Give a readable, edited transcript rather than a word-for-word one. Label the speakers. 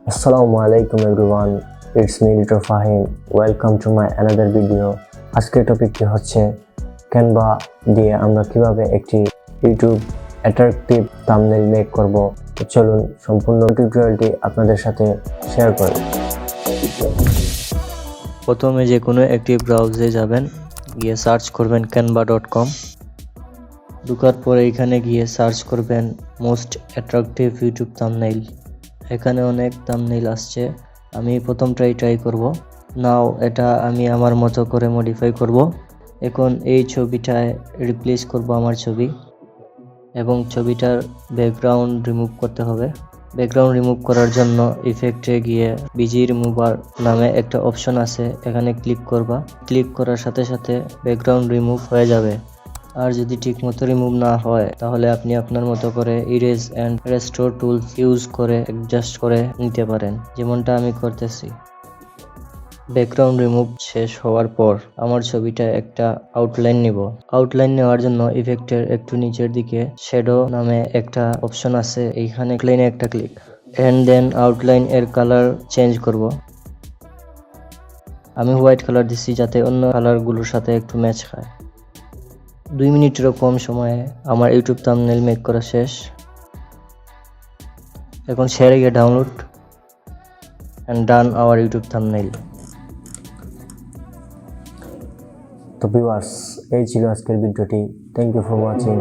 Speaker 1: Assalamu alaikum everyone, it's me Little Fahim. Welcome to my another video. আজকের টপিকটি হচ্ছে Canva দিয়ে আমরা কিভাবে একটি ইউটিউব অ্যাট্রাকটিভ থাম্বনেল মেক করব। তো চলুন সম্পূর্ণ টিউটোরিয়ালটি আপনাদের সাথে শেয়ার করি।
Speaker 2: প্রথমে যে কোনো একটি ব্রাউজারে যাবেন, গিয়ে সার্চ করবেন canva.com। ঢোকার পরে এখানে গিয়ে সার্চ করবেন মোস্ট অ্যাট্রাকটিভ ইউটিউব থাম্বনেল। এখানে অনেক থাম্বনেল আসছে, আমি প্রথমটাই ট্রাই করব। নাও এটা আমি আমার মতো করে মডিফাই করব। এখন এই ছবিটায় রিপ্লেস করব আমার ছবি, এবং ছবিটার ব্যাকগ্রাউন্ড রিমুভ করতে হবে। ব্যাকগ্রাউন্ড রিমুভ করার জন্য ইফেক্টে গিয়ে বিজি রিমুভার নামে একটা অপশন আছে, এখানে ক্লিক করবা। ক্লিক করার সাথে সাথে ব্যাকগ্রাউন্ড রিমুভ হয়ে যাবে। আর যদি ঠিকমতো রিমুভ না হয় তাহলে আপনি আপনার মতো করে erase and restore tools use করে অ্যাডজাস্ট করে নিতে পারেন, যেমনটা আমি করতেছি। ব্যাকগ্রাউন্ড রিমুভ শেষ হওয়ার পর আমার ছবিটা একটা আউটলাইন নিব। আউটলাইন নেওয়ার জন্য ইফেক্টের একটু নিচের দিকে শ্যাডো নামে একটা অপশন আছে, এইখানে ক্লিনে একটা ক্লিক, এন্ড দেন আউটলাইন এর কালার চেঞ্জ করব। আমি হোয়াইট কালার দিচ্ছি যাতে অন্য কালারগুলোর সাথে একটু ম্যাচ খায়। 2 মিনিটেরও কম সময়ে আমার ইউটিউব থাম্বনেল মেক করা শেষ। এখন শেয়ারে গিয়ে download and done our YouTube thumbnail.
Speaker 1: তো ভিউয়ার্স, এই ছিল আজকের ভিডিওটি। Thank you for watching.